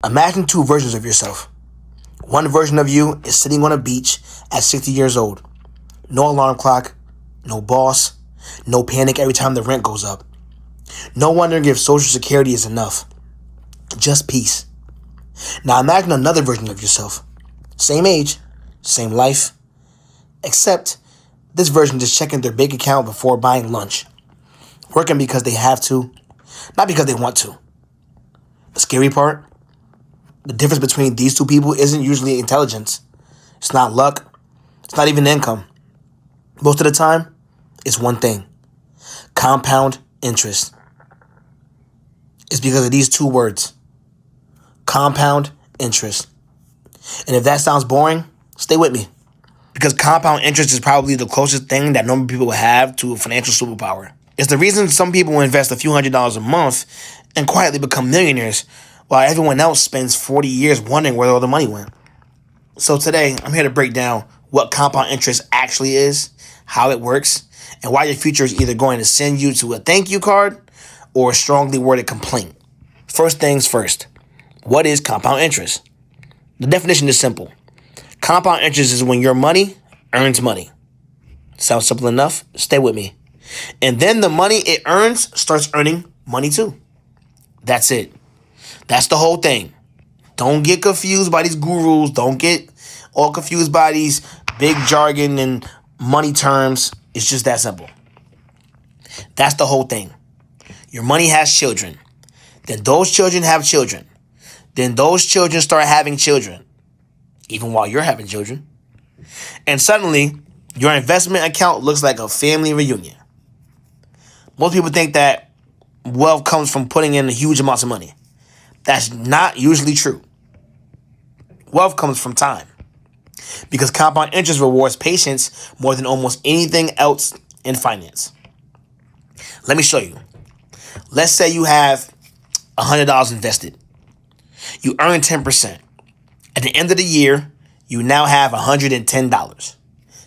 Imagine two versions of yourself. One version of you is sitting on a beach at 60 years old. No alarm clock, no boss, no panic every time the rent goes up. No wondering if Social Security is enough. Just peace. Now imagine another version of yourself. Same age, same life, except this version is checking their bank account before buying lunch. Working because they have to, not because they want to. The scary part? The difference between these two people isn't usually intelligence. It's not luck. It's not even income. Most of the time, it's one thing. Compound interest. It's because of these two words. Compound interest. And if that sounds boring, stay with me. Because compound interest is probably the closest thing that normal people have to a financial superpower. It's the reason some people invest a few $100s a month and quietly become millionaires, while everyone else spends 40 years wondering where all the money went. So today, I'm here to break down what compound interest actually is, how it works, and why your future is either going to send you to a thank you card or a strongly worded complaint. First things first, what is compound interest? The definition is simple. Compound interest is when your money earns money. Sounds simple enough? Stay with me. And then the money it earns starts earning money too. That's it. That's the whole thing. Don't get confused by these gurus. Don't get all confused by these big jargon and money terms. It's just that simple. That's the whole thing. Your money has children. Then those children have children. Then those children start having children. Even while you're having children. And suddenly, your investment account looks like a family reunion. Most people think that wealth comes from putting in huge amounts of money. That's not usually true. Wealth comes from time. Because compound interest rewards patience more than almost anything else in finance. Let me show you. Let's say you have $100 invested. You earn 10%. At the end of the year, you now have $110.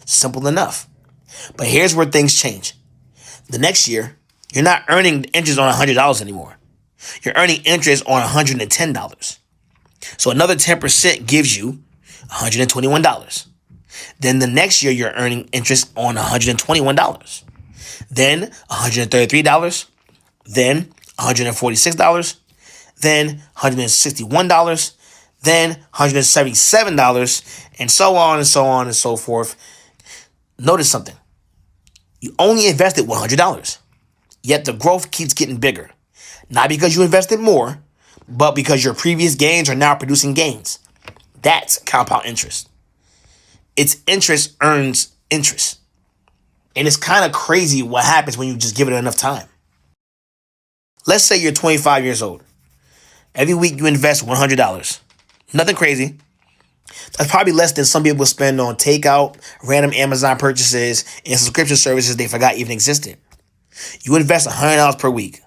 Simple enough. But here's where things change. The next year, you're not earning interest on $100 anymore. You're earning interest on $110. So another 10% gives you $121. Then the next year, you're earning interest on $121. Then $133. Then $146. Then $161. Then $177. And so on and so on and so forth. Notice something. You only invested $100. Yet the growth keeps getting bigger. Not because you invested more, but because your previous gains are now producing gains. That's compound interest. It's interest earns interest. And it's kind of crazy what happens when you just give it enough time. Let's say you're 25 years old. Every week you invest $100. Nothing crazy. That's probably less than some people spend on takeout, random Amazon purchases, and subscription services they forgot even existed. You invest $100 per week.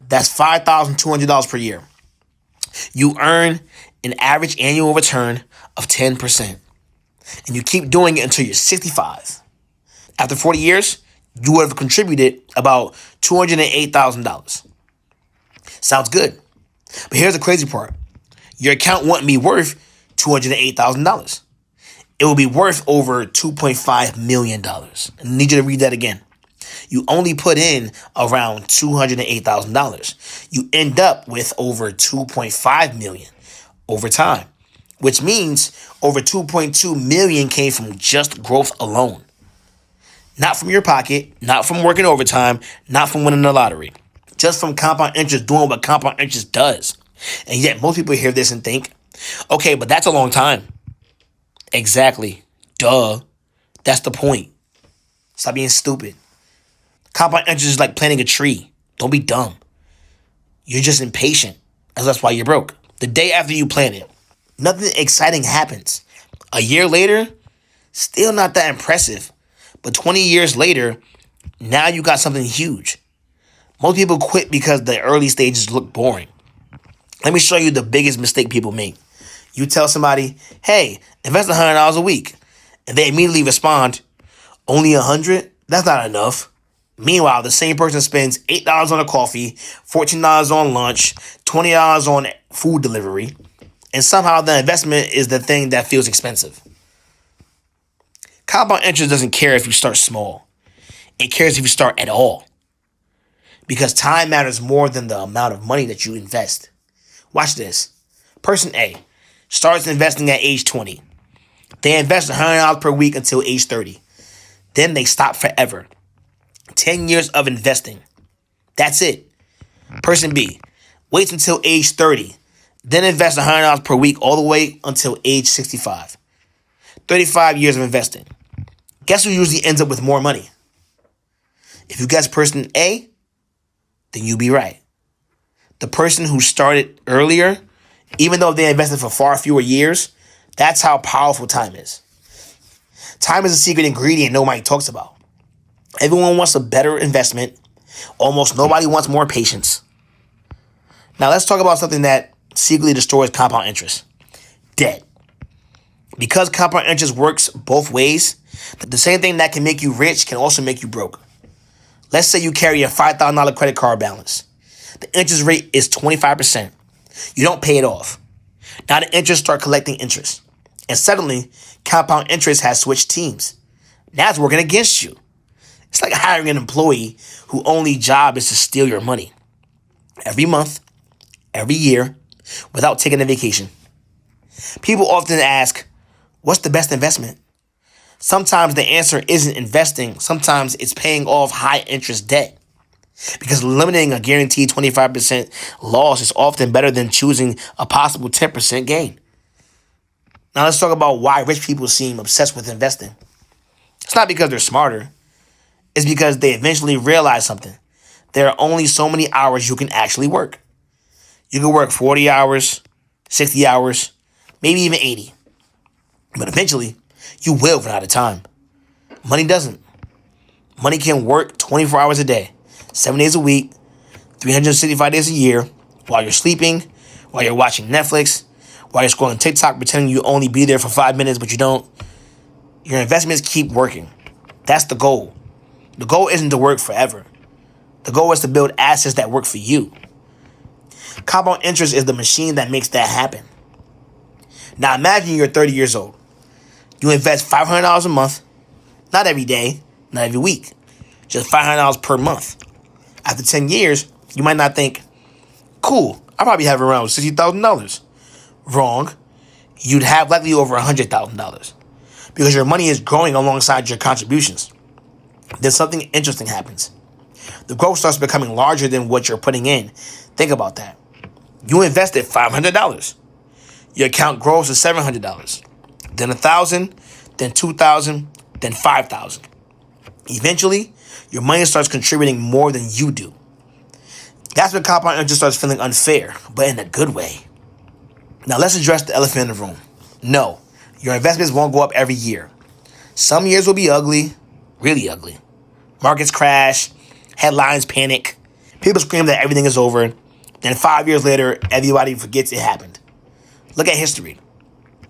That's $5,200 per year. You earn an average annual return of 10%. And you keep doing it until you're 65. After 40 years, you would have contributed about $208,000. Sounds good. But here's the crazy part. Your account wouldn't be worth $208,000. It will be worth over $2.5 million. I need you to read that again. You only put in around $208,000. You end up with over $2.5 million over time, which means over $2.2 million came from just growth alone. Not from your pocket, not from working overtime, not from winning the lottery. Just from compound interest doing what compound interest does. And yet most people hear this and think, okay, but that's a long time. Exactly. Duh. That's the point. Stop being stupid. Compound interest is like planting a tree. Don't be dumb. You're just impatient. And that's why you're broke. The day after you plant it, nothing exciting happens. A year later, still not that impressive. But 20 years later, now you got something huge. Most people quit because the early stages look boring. Let me show you the biggest mistake people make. You tell somebody, hey, invest $100 a week. And they immediately respond, only $100? That's not enough. Meanwhile, the same person spends $8 on a coffee, $14 on lunch, $20 on food delivery. And somehow the investment is the thing that feels expensive. Compound interest doesn't care if you start small. It cares if you start at all. Because time matters more than the amount of money that you invest. Watch this. Person A starts investing at age 20. They invest $100 per week until age 30. Then they stop forever. 10 years of investing. That's it. Person B waits until age 30. Then invests $100 per week all the way until age 65. 35 years of investing. Guess who usually ends up with more money? If you guess person A, then you be right. The person who started earlier, even though they invested for far fewer years, that's how powerful time is. Time is a secret ingredient nobody talks about. Everyone wants a better investment. Almost nobody wants more patience. Now let's talk about something that secretly destroys compound interest. Debt. Because compound interest works both ways, the same thing that can make you rich can also make you broke. Let's say you carry a $5,000 credit card balance. The interest rate is 25%. You don't pay it off. Now the interest start collecting interest. And suddenly, compound interest has switched teams. Now it's working against you. It's like hiring an employee whose only job is to steal your money. Every month, every year, without taking a vacation. People often ask, what's the best investment? Sometimes the answer isn't investing. Sometimes it's paying off high interest debt. Because limiting a guaranteed 25% loss is often better than choosing a possible 10% gain. Now let's talk about why rich people seem obsessed with investing. It's not because they're smarter. It's because they eventually realize something. There are only so many hours you can actually work. You can work 40 hours, 60 hours, maybe even 80. But eventually, you will run out of time. Money doesn't. Money can work 24 hours a day, 7 days a week, 365 days a year, while you're sleeping, while you're watching Netflix, while you're scrolling TikTok pretending you only be there for 5 minutes, but you don't. Your investments keep working. That's the goal. The goal isn't to work forever. The goal is to build assets that work for you. Compound interest is the machine that makes that happen. Now imagine you're 30 years old. You invest $500 a month, not every day, not every week, just $500 per month. After 10 years, you might not think, cool, I probably have around $60,000. Wrong. You'd have likely over $100,000 because your money is growing alongside your contributions. Then something interesting happens. The growth starts becoming larger than what you're putting in. Think about that. You invested $500. Your account grows to $700. Then $1,000, then $2,000, then $5,000. Eventually, your money starts contributing more than you do. That's when compound interest starts feeling unfair, but in a good way. Now let's address the elephant in the room. No, your investments won't go up every year. Some years will be ugly, really ugly. Markets crash, headlines panic, people scream that everything is over. Then 5 years later, everybody forgets it happened. Look at history.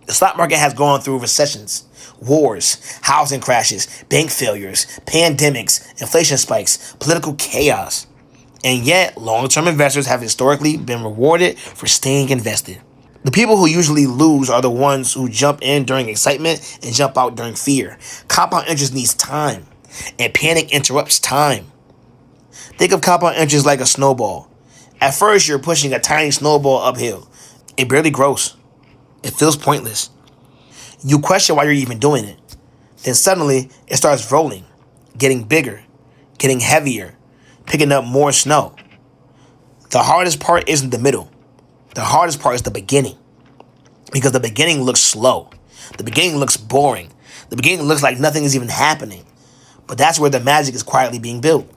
The stock market has gone through recessions, wars, housing crashes, bank failures, pandemics, inflation spikes, political chaos. And yet, long-term investors have historically been rewarded for staying invested. The people who usually lose are the ones who jump in during excitement and jump out during fear. Compound interest needs time, and panic interrupts time. Think of compound interest like a snowball. At first, you're pushing a tiny snowball uphill. It barely grows. It feels pointless. You question why you're even doing it. Then suddenly, it starts rolling, getting bigger, getting heavier, picking up more snow. The hardest part isn't the middle. The hardest part is the beginning. Because the beginning looks slow. The beginning looks boring. The beginning looks like nothing is even happening. But that's where the magic is quietly being built.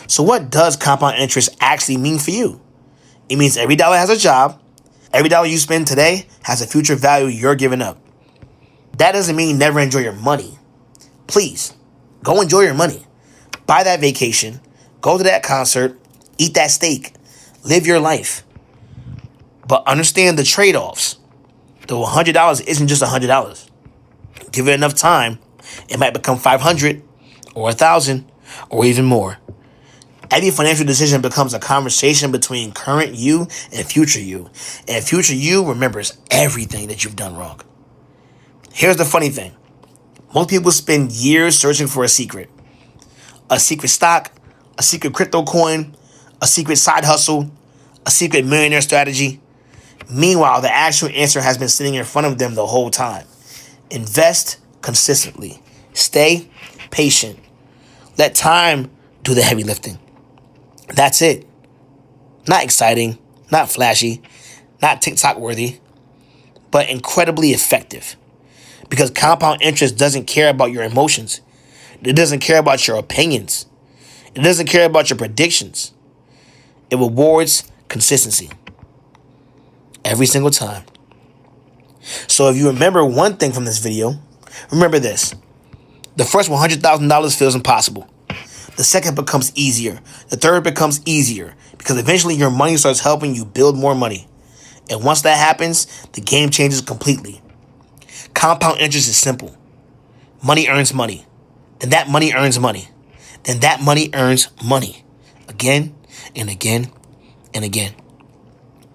So what does compound interest actually mean for you? It means every dollar has a job. Every dollar you spend today has a future value you're giving up. That doesn't mean never enjoy your money. Please, go enjoy your money. Buy that vacation. Go to that concert. Eat that steak. Live your life. But understand the trade-offs. The $100 isn't just $100. Give it enough time, it might become $500 or $1,000 or even more. Every financial decision becomes a conversation between current you and future you. And future you remembers everything that you've done wrong. Here's the funny thing. Most people spend years searching for a secret stock, a secret crypto coin, a secret side hustle, a secret millionaire strategy. Meanwhile, the actual answer has been sitting in front of them the whole time. Invest consistently. Stay patient. Let time do the heavy lifting. That's it. Not exciting, not flashy, not TikTok worthy, but incredibly effective. Because compound interest doesn't care about your emotions. It doesn't care about your opinions. It doesn't care about your predictions. It rewards consistency. Every single time. So if you remember one thing from this video, remember this. The first $100,000 feels impossible. The second becomes easier. The third becomes easier because eventually your money starts helping you build more money. And once that happens, the game changes completely. Compound interest is simple. Money earns money. Then that money earns money. Then that money earns money. Again and again and again.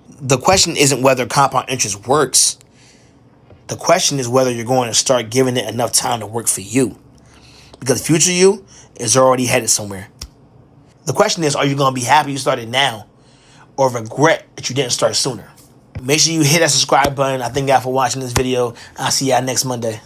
The question isn't whether compound interest works. The question is whether you're going to start giving it enough time to work for you. Because future you is already headed somewhere. The question is, are you going to be happy you started now or regret that you didn't start sooner? Make sure you hit that subscribe button. I thank y'all for watching this video. I'll see y'all next Monday.